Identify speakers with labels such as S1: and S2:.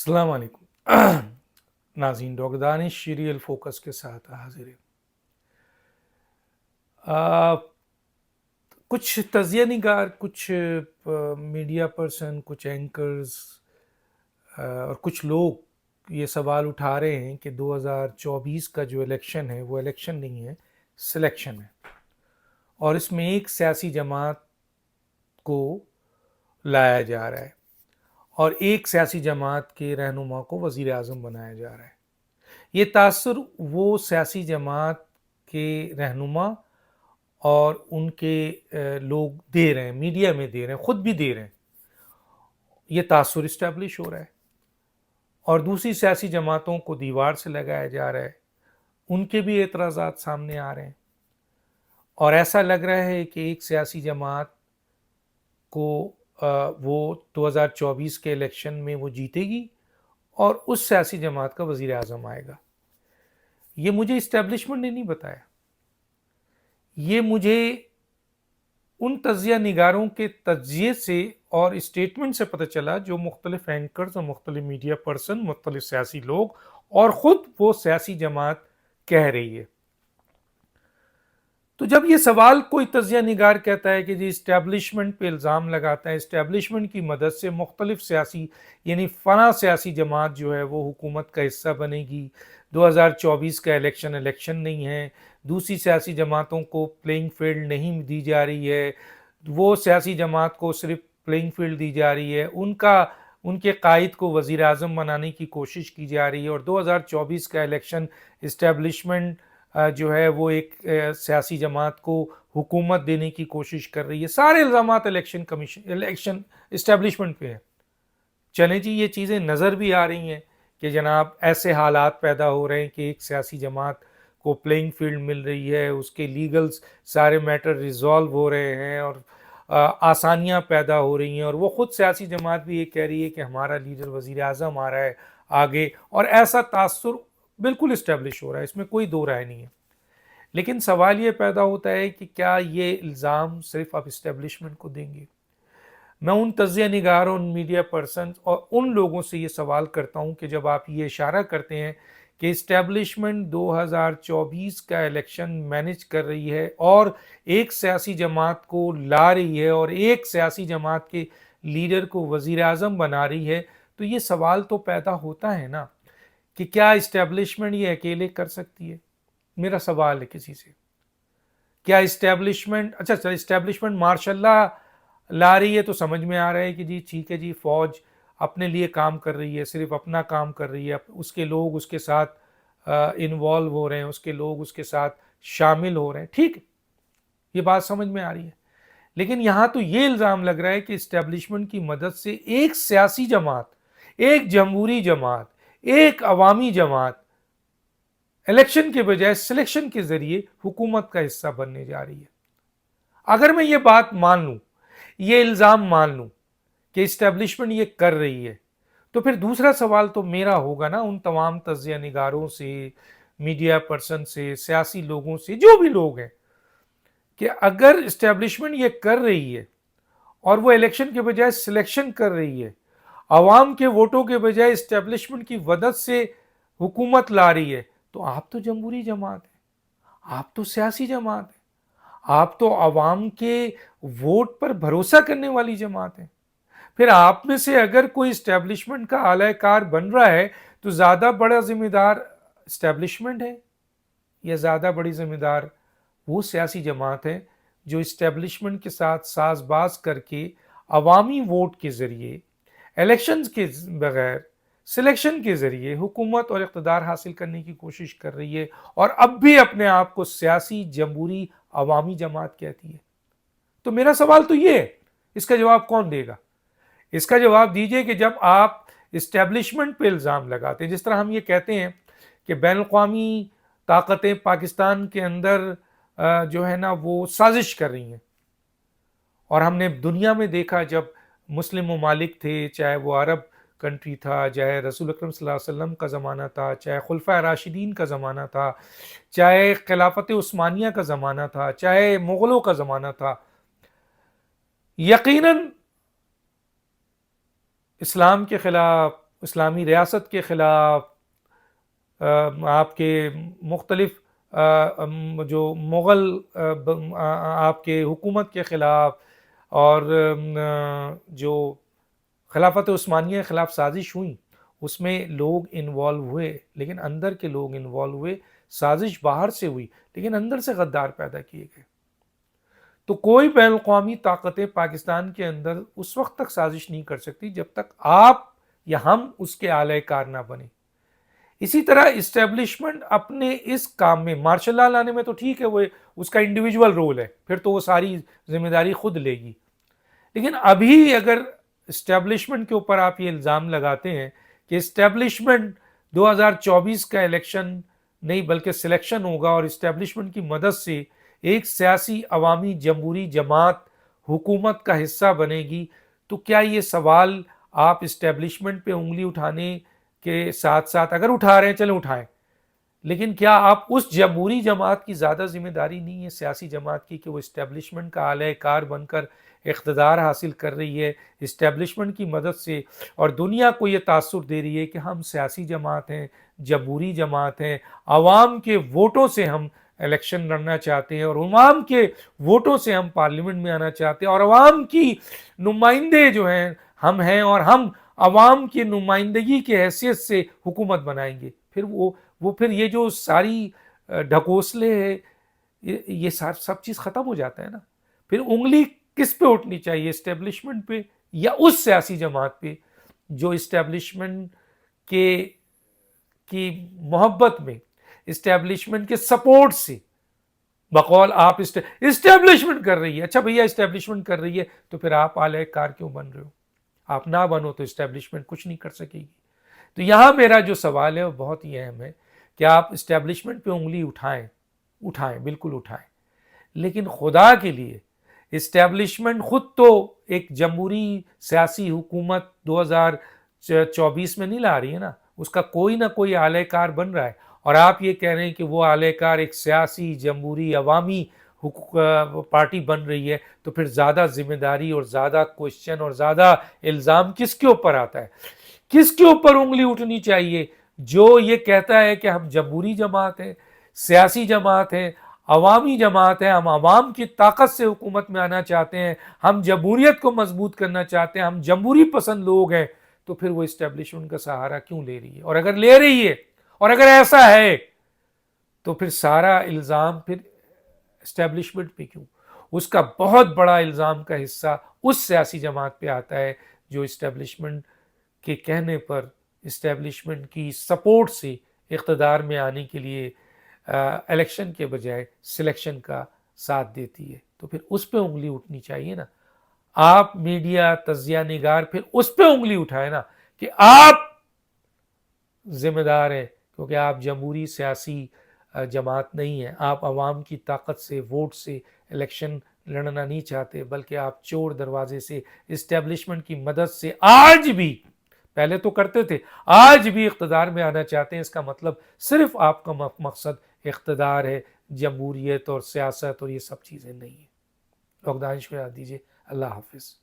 S1: अस्सलाम वालेकुम नाज़रीन, डॉक्टर दानिश सीरियल फोकस के साथ हाजिर है। कुछ तजिया निगार, कुछ मीडिया पर्सन, कुछ एंकर्स और कुछ लोग ये सवाल उठा रहे हैं कि 2024 का जो इलेक्शन है वो इलेक्शन नहीं है, सिलेक्शन है, और इसमें एक सियासी जमात को लाया जा रहा है और एक सियासी जमात के रहनुमा को वज़ीर आज़म बनाया जा रहा है। ये तासुर वो सियासी जमात के रहनुमा और उनके लोग दे रहे हैं, मीडिया में दे रहे हैं, ख़ुद भी दे रहे हैं। ये तासुर इस्टेब्लिश हो रहा है और दूसरी सियासी जमातों को दीवार से लगाया जा रहा है, उनके भी एतराज़ात सामने आ रहे हैं और ऐसा लग रहा है कि एक सियासी जमात को वो 2024 के इलेक्शन में वो जीतेगी और उस सियासी जमात का वज़ीर आज़म आएगा। ये मुझे इस्टेब्लिशमेंट ने नहीं बताया, ये मुझे उन तजिया निगारों के तजिए से और स्टेटमेंट से पता चला जो मुख्तलिफ एंकर्स और मुख्तलिफ मीडिया पर्सन, मुख्तलिफ सियासी लोग और ख़ुद वो सियासी जमात कह रही है। तो जब ये सवाल कोई तजिया निगार कहता है कि जी इस्टेब्लिशमेंट पे इल्ज़ाम लगाता है, इस्टेब्लिशमेंट की मदद से मुख्तलिफ सियासी यानी फ़ना सियासी जमात जो है वो हुकूमत का हिस्सा बनेगी, 2024 का इलेक्शन नहीं है, दूसरी सियासी जमातों को प्लेइंग फील्ड नहीं दी जा रही है, वो सियासी जमात को सिर्फ प्लेइंग फील्ड दी जा रही है, उनके कायद को वज़ीर आज़म बनाने की कोशिश की जा रही है और 2024 का इलेक्शन इस्टेब्लिशमेंट जो है वो एक सियासी जमात को हुकूमत देने की कोशिश कर रही है। सारे इल्ज़ामात इलेक्शन इस्टेब्लिशमेंट पे हैं। चलें जी, ये चीज़ें नज़र भी आ रही हैं कि जनाब ऐसे हालात पैदा हो रहे हैं कि एक सियासी जमात को प्लेइंग फील्ड मिल रही है, उसके लीगल्स सारे मैटर रिजॉल्व हो रहे हैं और आसानियाँ पैदा हो रही हैं और वो ख़ुद सियासी जमात भी ये कह रही है कि हमारा लीडर वज़ीर आज़म आ रहा है आगे, और ऐसा तासुर बिल्कुल इस्टेब्लिश हो रहा है, इसमें कोई दो राय नहीं है। लेकिन सवाल ये पैदा होता है कि क्या ये इल्ज़ाम सिर्फ आप इस्टेब्लिशमेंट को देंगे? मैं उन तजिया निगार, उन मीडिया पर्सन और उन लोगों से ये सवाल करता हूँ कि जब आप ये इशारा करते हैं कि इस्टेब्लिशमेंट 2024 का इलेक्शन मैनेज कर रही है और एक सियासी जमात को ला रही है और एक सियासी जमात के लीडर को वज़ीर आज़म बना रही है, तो ये सवाल तो पैदा होता है ना कि क्या इस्टेब्लिशमेंट ये अकेले कर सकती है? मेरा सवाल है किसी से। क्या इस्टेब्लिशमेंट, अच्छा इस्टेब्लिशमेंट मार्शल्ला ला रही है तो समझ में आ रहा है कि जी ठीक है जी, फ़ौज अपने लिए काम कर रही है, सिर्फ अपना काम कर रही है, उसके लोग उसके साथ इन्वॉल्व हो रहे हैं, उसके लोग उसके साथ शामिल हो रहे हैं, ठीक है, ये बात समझ में आ रही है। लेकिन यहाँ तो ये इल्ज़ाम लग रहा है कि इस्टेब्लिशमेंट की मदद से एक सियासी जमात, एक जमहूरी जमात, एक अवामी जमात इलेक्शन के बजाय सिलेक्शन के ज़रिए हुकूमत का हिस्सा बनने जा रही है। अगर मैं ये बात मान लूँ, ये इल्ज़ाम मान लूँ कि इस्टेब्लिशमेंट ये कर रही है, तो फिर दूसरा सवाल तो मेरा होगा ना उन तमाम तजिया निगारों से, मीडिया पर्सन से, सियासी लोगों से, जो भी लोग हैं, कि अगर इस्टेब्लिशमेंट ये कर रही है और वो इलेक्शन के बजाय सिलेक्शन कर रही है, अवाम के वोटों के बजाय इस्टेब्लिशमेंट की मदद से हुकूमत ला रही है, तो आप तो जमहूरी जमात हैं, आप तो सियासी जमात हैं, आप तो अवाम के वोट पर भरोसा करने वाली जमात हैं। फिर आप में से अगर कोई इस्टेब्लिशमेंट का आलाकार बन रहा है तो ज़्यादा बड़ा जिम्मेदार इस्टेब्लिशमेंट है या ज़्यादा बड़ी जिम्मेदार वो सियासी जमात है जो इस्टेब्लिशमेंट के साथ साज़बाज़ करके अवामी वोट के ज़रिए, इलेक्शंस के बगैर, सिलेक्शन के ज़रिए हुकूमत और इक़्तिदार हासिल करने की कोशिश कर रही है और अब भी अपने आप को सियासी जमहूरी अवामी जमात कहती है। तो मेरा सवाल तो ये है, इसका जवाब कौन देगा? इसका जवाब दीजिए कि जब आप इस्टेब्लिशमेंट पे इल्ज़ाम लगाते हैं, जिस तरह हम ये कहते हैं कि बैनुल-अक़वामी ताकतें पाकिस्तान के अंदर जो है ना वो साजिश कर रही हैं, और हमने दुनिया में देखा जब मुस्लिम ममालिक थे, चाहे वो अरब कंट्री था, चाहे रसूल अकरम सल्लल्लाहु अलैहि वसल्लम का ज़माना था, चाहे खुलफाए राशिदीन का ज़माना था, चाहे खिलाफत उस्मानिया का ज़माना था, चाहे मुग़लों का ज़माना था, यकीनन इस्लाम के ख़िलाफ़, اسلامی ریاست کے خلاف، آپ کے مختلف جو مغل آپ کے حکومت کے خلاف، اور جو خلافت عثمانیہ کے خلاف سازش ہوئی، اس میں لوگ انوالو ہوئے، لیکن اندر کے لوگ انوالو ہوئے، سازش باہر سے ہوئی لیکن اندر سے غدار پیدا کیے گئے۔ تو کوئی بین الاقوامی طاقتیں پاکستان کے اندر اس وقت تک سازش نہیں کر سکتی جب تک آپ یا ہم اس کے اعلی کار نہ بنیں۔ اسی طرح اسٹیبلشمنٹ اپنے اس کام میں مارشل لا لانے میں تو ٹھیک ہے، وہ اس کا انڈیویجول رول ہے، پھر تو وہ ساری ذمہ داری خود لے گی، لیکن ابھی اگر اسٹیبلشمنٹ کے اوپر آپ یہ الزام لگاتے ہیں کہ اسٹیبلشمنٹ 2024 کا الیکشن نہیں بلکہ سلیکشن ہوگا اور اسٹیبلشمنٹ کی مدد سے ایک سیاسی عوامی جمہوری جماعت حکومت کا حصہ بنے گی، تو کیا یہ سوال آپ اسٹیبلشمنٹ پہ انگلی اٹھانے کے ساتھ ساتھ، اگر اٹھا رہے ہیں چلیں اٹھائیں، لیکن کیا آپ اس جمہوری جماعت کی زیادہ ذمہ داری نہیں ہے سیاسی جماعت کی کہ وہ اسٹیبلشمنٹ کا اعلی کار بن کر اقتدار حاصل کر رہی ہے اسٹیبلشمنٹ کی مدد سے، اور دنیا کو یہ تاثر دے رہی ہے کہ ہم سیاسی جماعت ہیں، جمہوری جماعت ہیں، عوام کے ووٹوں سے ہم الیکشن لڑنا چاہتے ہیں، اور عوام کے ووٹوں سے ہم پارلیمنٹ میں آنا چاہتے ہیں، اور عوام کی نمائندے جو ہیں ہم ہیں، اور ہم عوام کی نمائندگی کی حیثیت سے حکومت بنائیں گے، پھر وہ پھر یہ جو ساری ڈھکوسلے ہے، یہ سب چیز ختم ہو جاتا ہے نا۔ پھر انگلی کس پہ اٹھنی چاہیے، اسٹیبلشمنٹ پہ یا اس سیاسی جماعت پہ جو اسٹیبلشمنٹ کی محبت میں، اسٹیبلشمنٹ کے سپورٹ سے، بقول آپ اسٹیبلشمنٹ کر رہی ہے، اچھا بھیا اسٹیبلشمنٹ کر رہی ہے تو پھر آپ اعلی کار کیوں بن رہے ہو؟ آپ نہ بنو تو اسٹیبلشمنٹ کچھ نہیں کر سکے گی۔ تو یہاں میرا جو سوال ہے وہ بہت ہی اہم ہے کہ آپ اسٹیبلشمنٹ پہ انگلی اٹھائیں بالکل اٹھائیں، لیکن خدا کے لیے اسٹیبلشمنٹ خود تو ایک جمہوری سیاسی حکومت 2024 میں نہیں لا رہی ہے نا، اس کا کوئی نہ کوئی اعلی کار بن رہا ہے، اور آپ یہ کہہ رہے ہیں کہ وہ اعلی کار ایک سیاسی جمہوری عوامی پارٹی بن رہی ہے، تو پھر زیادہ ذمہ داری اور زیادہ کوشچن اور زیادہ الزام کس کے اوپر آتا ہے؟ کس کے اوپر انگلی اٹھنی چاہیے؟ جو یہ کہتا ہے کہ ہم جمہوری جماعت ہیں، سیاسی جماعت ہیں، عوامی جماعت ہے، ہم عوام کی طاقت سے حکومت میں آنا چاہتے ہیں، ہم جمہوریت کو مضبوط کرنا چاہتے ہیں، ہم جمہوری پسند لوگ ہیں، تو پھر وہ اسٹیبلشمنٹ کا سہارا کیوں لے رہی ہے؟ اور اگر لے رہی ہے اور اگر ایسا ہے تو پھر سارا الزام پھر اسٹیبلشمنٹ پہ کیوں؟ اس کا بہت بڑا الزام کا حصہ اس سیاسی جماعت پہ آتا ہے جو اسٹیبلشمنٹ کے کہنے پر، اسٹیبلشمنٹ کی سپورٹ سے اقتدار میں آنے کے لیے الیکشن کے بجائے سلیکشن کا ساتھ دیتی ہے، تو پھر اس پہ انگلی اٹھنی چاہیے نا۔ آپ میڈیا، تجزیہ نگار پھر اس پہ انگلی اٹھائے نا کہ آپ ذمہ دار ہیں، کیونکہ آپ جمہوری سیاسی جماعت نہیں ہیں، آپ عوام کی طاقت سے، ووٹ سے الیکشن لڑنا نہیں چاہتے، بلکہ آپ چور دروازے سے اسٹیبلشمنٹ کی مدد سے آج بھی، پہلے تو کرتے تھے، آج بھی اقتدار میں آنا چاہتے ہیں۔ اس کا مطلب صرف آپ کا مقصد اقتدار ہے، جمہوریت اور سیاست اور یہ سب چیزیں نہیں ہیں۔ دانش کو یاد دیجیے۔ اللہ حافظ۔